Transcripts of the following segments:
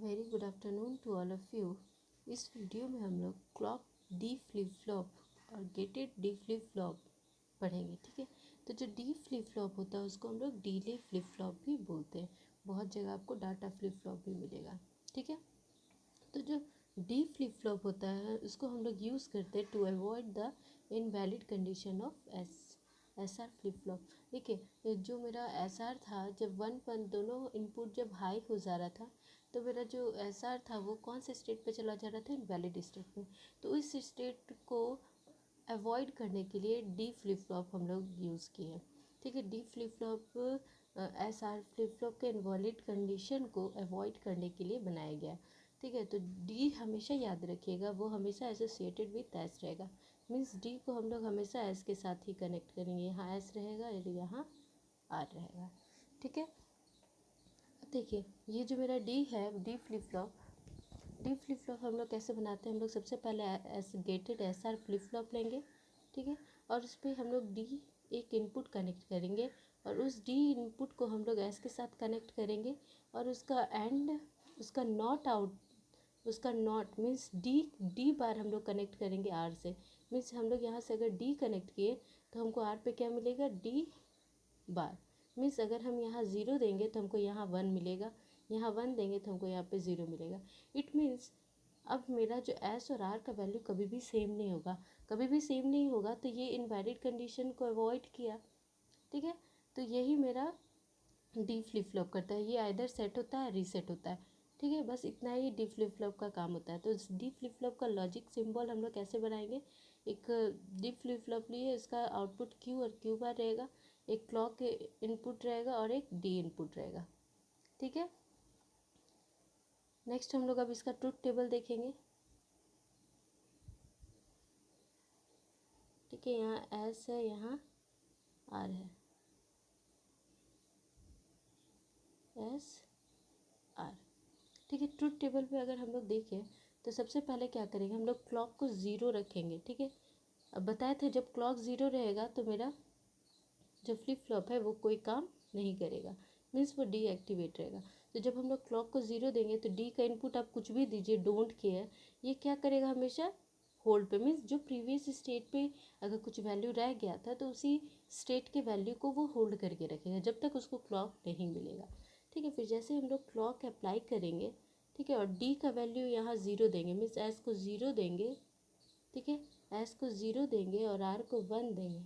Very good afternoon to all of you. इस video में हम लोग क्लॉक डी फ्लिप फ्लॉप और गेटेड डी फ्लिप फ्लॉप पढ़ेंगे। ठीक है, तो जो डी फ्लिप फ्लॉप होता है उसको हम लोग डीले फ्लिप फ्लॉप भी बोलते हैं। बहुत जगह आपको डाटा फ्लिप फ्लॉप भी मिलेगा। ठीक है, तो जो डी फ्लिप फ्लॉप होता है उसको हम लोग यूज़ करते हैं to avoid the invalid condition of S R flip flop. देखिए, जो मेरा एस आर था, जब वन दोनों इनपुट जब हाई हो जा रहा था तो मेरा जो एस आर था वो कौन से स्टेट पे चला जा रहा था, इनवैलिड स्टेट में। तो इस स्टेट को अवॉइड करने के लिए डी फ्लिप फ्लॉप हम लोग यूज़ किए। ठीक है, D flip flop S R flip flop के इनवैलिड कंडीशन को अवॉइड करने के लिए बनाया गया। ठीक है, तो डी हमेशा याद रखिएगा, वो हमेशा एसोसिएटेड विथ एस रहेगा। मीन्स डी को हम लोग हमेशा एस के साथ ही कनेक्ट करेंगे। यहाँ एस रहेगा और यहाँ आर रहेगा। ठीक है, देखिए ये जो मेरा डी है, डी फ्लिप फ्लॉप हम लोग कैसे बनाते हैं। हम लोग सबसे पहले S gated S R flip flop लेंगे। ठीक है, और उस पर हम लोग डी एक इनपुट कनेक्ट करेंगे और उस डी इनपुट को हम लोग एस के साथ कनेक्ट करेंगे और उसका एंड उसका नॉट मीन्स डी बार हम लोग कनेक्ट करेंगे आर से। मीन्स हम लोग यहाँ से अगर डी कनेक्ट किए तो हमको आर पे क्या मिलेगा, डी बार। मीन्स अगर हम यहाँ ज़ीरो देंगे तो हमको यहाँ वन मिलेगा, यहाँ वन देंगे तो हमको यहाँ पे ज़ीरो मिलेगा। इट मीन्स अब मेरा जो एस और आर का वैल्यू कभी भी सेम नहीं होगा। कभी भी सेम नहीं होगा तो ये इनवैलिड कंडीशन को अवॉइड किया। ठीक है, तो यही मेरा डी फ्लिप फ्लॉप करता है। ये आइदर सेट होता है, रीसेट होता है। ठीक है, बस इतना ही डी फ्लिप फ्लॉप का काम होता है। तो डी फ्लिप फ्लॉप का लॉजिक सिंबल हम लोग कैसे बनाएंगे। एक डी फ्लिप फ्लॉप लिए, इसका आउटपुट क्यू और क्यू बार रहेगा, एक क्लॉक इनपुट रहेगा और एक डी इनपुट रहेगा। ठीक है, नेक्स्ट हम लोग अब इसका ट्रुथ टेबल देखेंगे। ठीक है, यहाँ एस है, यहाँ आर है, एस आर। ठीक है, ट्रुथ टेबल पे अगर हम लोग देखें तो सबसे पहले क्या करेंगे, हम लोग क्लॉक को ज़ीरो रखेंगे। ठीक है, अब बताए थे जब क्लॉक ज़ीरो रहेगा तो मेरा जो फ्लिप फ्लॉप है वो कोई काम नहीं करेगा, मीन्स वो डीएक्टिवेट रहेगा। तो जब हम लोग क्लॉक को ज़ीरो देंगे तो डी का इनपुट आप कुछ भी दीजिए, डोंट केयर, ये क्या करेगा, हमेशा होल्ड पे। मीन्स जो प्रीवियस स्टेट पे अगर कुछ वैल्यू रह गया था तो उसी स्टेट के वैल्यू को वो होल्ड करके रखेगा जब तक उसको क्लॉक नहीं मिलेगा। ठीक है, फिर जैसे हम लोग क्लॉक अप्लाई करेंगे, ठीक है, और डी का वैल्यू यहाँ ज़ीरो देंगे, मीन्स एस को ज़ीरो देंगे। ठीक है, एस को ज़ीरो देंगे और आर को वन देंगे।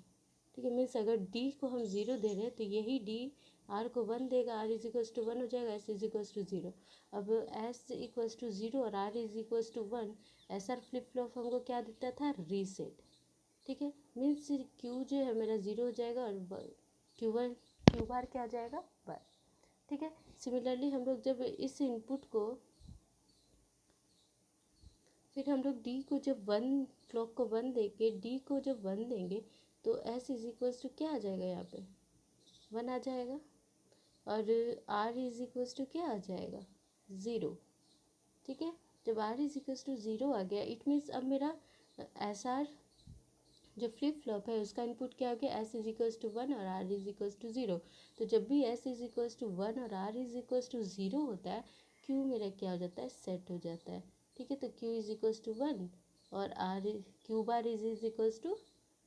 ठीक है, मीन्स अगर डी को हम ज़ीरो दे रहे हैं तो यही डी आर को वन देगा, R is equals to one हो जाएगा, S is equals to zero. अब एस इक्वल्स टू ज़ीरो और R is equals to one, S R flip flop हमको क्या देता था, रीसेट। ठीक है, मीन्स क्यू जो है मेरा ज़ीरो हो जाएगा और क्यू बार क्या आ जाएगा, वन। ठीक है, सिमिलरली हम लोग जब इस इनपुट को फिर हम लोग डी को जब वन, क्लॉक को वन देंगे, डी को जब वन देंगे तो एस इज इक्वल्स टू क्या आ जाएगा, यहाँ पे वन आ जाएगा और आर इज इक्वल्स टू क्या आ जाएगा, ज़ीरो। ठीक है, जब R is equals to zero आ गया इट मीन्स अब मेरा एस आर जो फ्लिप फ्लॉप है उसका इनपुट क्या हो गया, S is equals to one और R is equals to zero. तो जब भी S is equals to one और R is equals to zero होता है, क्यू मेरा क्या हो जाता है, सेट हो जाता है। ठीक है, तो Q is equals to one और R Q bar is equals to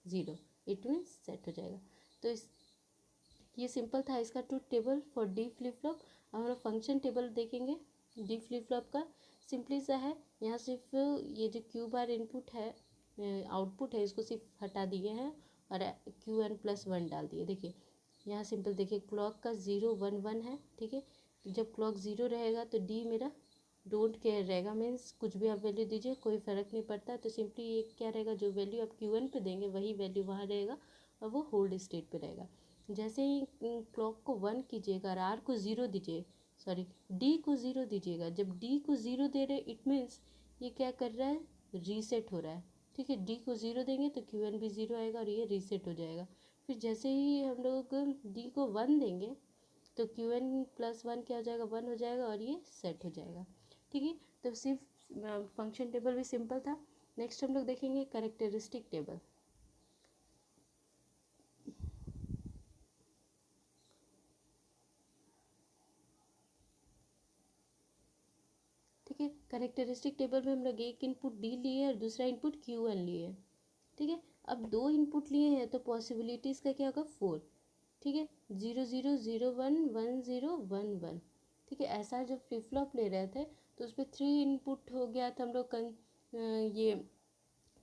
zero, it means set हो जाएगा। तो ये सिंपल था इसका truth table for D flip flop. अब हम लोग फंक्शन टेबल देखेंगे डी फ्लिप फ्लॉप का। सिंपली सा है, यहाँ सिर्फ ये जो क्यू बार इनपुट है, आउटपुट है, इसको सिर्फ हटा दिए हैं और क्यू एन प्लस वन डाल दिए। देखिए यहाँ सिंपल, देखिए क्लॉक का ज़ीरो वन वन है। ठीक है, तो जब क्लॉक ज़ीरो रहेगा तो डी मेरा डोंट केयर रहेगा, मीन्स कुछ भी आप वैल्यू दीजिए कोई फ़र्क नहीं पड़ता। तो सिंपली ये क्या रहेगा, जो वैल्यू आप क्यू एन पे देंगे वही वैल्यू वहाँ रहेगा और वो होल्ड स्टेट पे रहेगा। जैसे ही क्लॉक को वन कीजिएगा और आर को ज़ीरो दीजिए, सॉरी डी को ज़ीरो दीजिएगा, जब डी को ज़ीरो दे रहे इट मीन्स ये क्या कर रहा है, रीसेट हो रहा है। ठीक है, डी को ज़ीरो देंगे तो क्यू एन भी ज़ीरो आएगा और ये रीसेट हो जाएगा। फिर जैसे ही हम लोग डी को वन देंगे तो क्यू एन प्लस वन क्या हो जाएगा, वन हो जाएगा और ये सेट हो जाएगा। ठीक है, तो सिर्फ फंक्शन टेबल भी सिंपल था। नेक्स्ट हम लोग देखेंगे कैरेक्टरिस्टिक टेबल। ठीक है, कैरेक्टरिस्टिक टेबल में हम लोग एक इनपुट डी लिए और दूसरा इनपुट Q1 लिए, ठीक है। अब 2 इनपुट लिए हैं तो पॉसिबिलिटीज़ का क्या होगा 4, ठीक है। 0 0 0 1 1 0 1 1, ठीक है। ऐसा जब फ्लिप फ्लॉप ले रहे थे तो उस पर 3 इनपुट हो गया था, हम लोग ये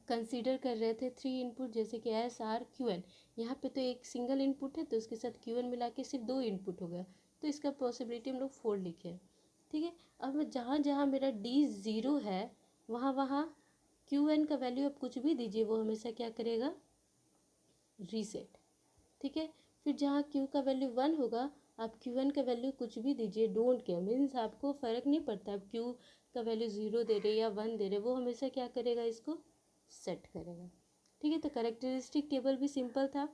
कंसीडर कर रहे थे 3 इनपुट, जैसे कि SR QN। यहाँ पे तो एक सिंगल इनपुट है तो उसके साथ QN मिला के सिर्फ 2 इनपुट हो गया, तो इसका पॉसिबिलिटी हम लोग 4 लिखे, ठीक है। अब जहाँ जहाँ मेरा D 0 है वहाँ वहाँ QN का वैल्यू आप कुछ भी दीजिए वो हमेशा क्या करेगा, रीसेट, ठीक है। फिर जहाँ Q का वैल्यू 1 होगा आप QN का वैल्यू कुछ भी दीजिए, डोंट केयर, मीन्स आपको फ़र्क नहीं पड़ता आप Q का वैल्यू 0 दे रहे या 1 दे रहे, वो हमेशा क्या करेगा, इसको सेट करेगा, ठीक है। तो कैरेक्टरिस्टिक टेबल भी सिंपल था।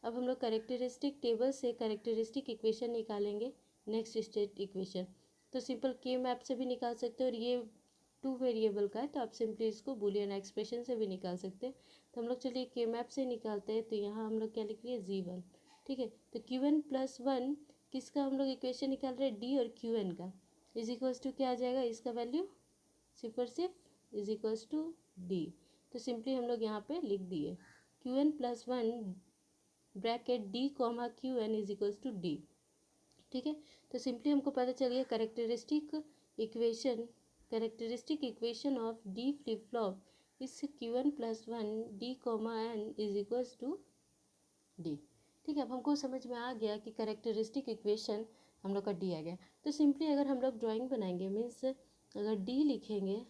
अब हम लोग कैरेक्टरिस्टिक टेबल से कैरेक्टरिस्टिक इक्वेशन निकालेंगे, नेक्स्ट स्टेट इक्वेशन। तो सिंपल के मैप से भी निकाल सकते हो, और ये 2 वेरिएबल का है तो आप सिंपली इसको बूलियन एक्सप्रेशन से भी निकाल सकते हैं। तो हम लोग चलिए के मैप से निकालते हैं। तो यहाँ हम लोग क्या लिख लिए, Z1, ठीक है। तो Q1 + 1 किसका हम लोग इक्वेशन निकाल रहे हैं, D और QN का, इज इक्वल्स टू क्या आ जाएगा, इसका वैल्यू सिर्फ इज इक्वल्स टू D। तो सिंपली हम लोग यहाँ पे लिख दिए Q1 + 1 bracket D, QN is equals to D, ठीक है। तो सिंपली हमको पता चल गया characteristic equation of D flip flop इस Q1 + 1 D, N is equals to D, ठीक है। अब हमको समझ में आ गया कि कैरेक्टरिस्टिक इक्वेशन हम लोग का D आ गया। तो सिंपली अगर हम लोग ड्राइंग बनाएंगे, मीन्स अगर D लिखेंगे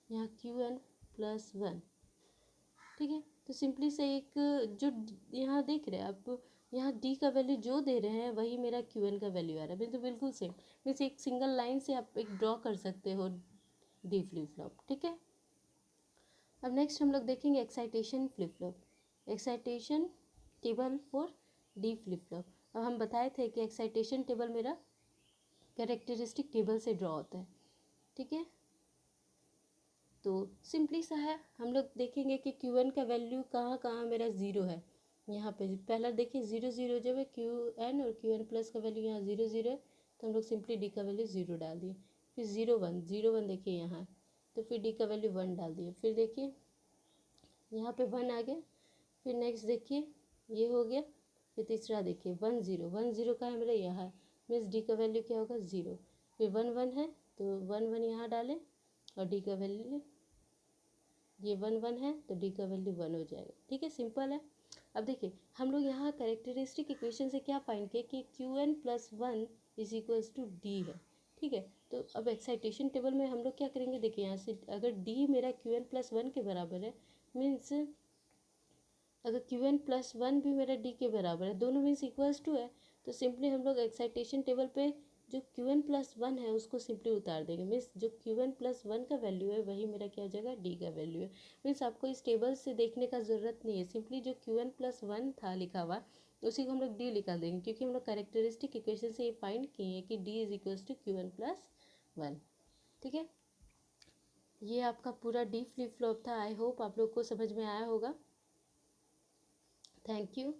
यहाँ Q1 + 1, ठीक है। तो सिंपली से एक जो यहाँ देख रहे हैं आप, यहाँ D का वैल्यू जो दे रहे हैं वही मेरा QN का वैल्यू आ रहा है, तो बिल्कुल सेम, मीन्स एक सिंगल लाइन से आप एक ड्रॉ कर सकते हो D फ्लिप फ्लॉप, ठीक है। अब नेक्स्ट हम लोग देखेंगे excitation flip flop, excitation table for D flip flop. अब हम बताए थे कि एक्साइटेशन टेबल मेरा कैरेक्टरिस्टिक टेबल से ड्रॉ होता है, ठीक है। तो सिंपली सा है, हम लोग देखेंगे कि Q1 का वैल्यू कहाँ कहाँ मेरा 0 है। यहाँ पे पहला देखिए 0 0 जब है QN और QN प्लस का वैल्यू यहाँ 0 0 है, तो हम लोग सिंपली D का वैल्यू 0 डाल दिए। फिर 0 1 देखिए यहाँ, तो फिर D का वैल्यू 1 डाल दिए। फिर देखिए यहाँ पे 1 आ गया। फिर नेक्स्ट देखिए ये हो गया। फिर तीसरा देखिए 1 0 का है मेरा यहाँ, मीन्स D का वैल्यू क्या होगा 0। फिर 1 1 है तो 1 1 यहाँ डालें और D का वैल्यू ये 1 1 है तो D का वैल्यू 1 हो जाएगा, ठीक है। सिंपल है। अब देखिए हम लोग यहाँ कैरेक्टरिस्टिक इक्वेशन से क्या फाइंड किया कि Qn + 1 is equals to D है, ठीक है। तो अब एक्साइटेशन टेबल में हम लोग क्या करेंगे, देखिए यहाँ से अगर D मेरा Qn + 1 के बराबर है, मीन्स अगर Qn + 1 भी मेरा D के बराबर है, दोनों मीन्स इक्वल्स टू है, तो सिंपली हम लोग एक्साइटेशन टेबल पे जो Qn + 1 है उसको सिंपली उतार देंगे, मीन्स जो Qn + 1 का वैल्यू है वही मेरा क्या हो जाएगा, D का वैल्यू है। मीन्स आपको इस टेबल से देखने का ज़रूरत नहीं है, सिंपली जो Qn + 1 था लिखा हुआ उसी को हम लोग D निकाल देंगे, क्योंकि हम लोग कैरेक्टरिस्टिक इक्वेशन से ये फाइंड किए हैं कि D is equals to Qn + 1, ठीक है। ये आपका पूरा D फ्लिप फ्लॉप था। आई होप आप लोग को समझ में आया होगा। Thank you.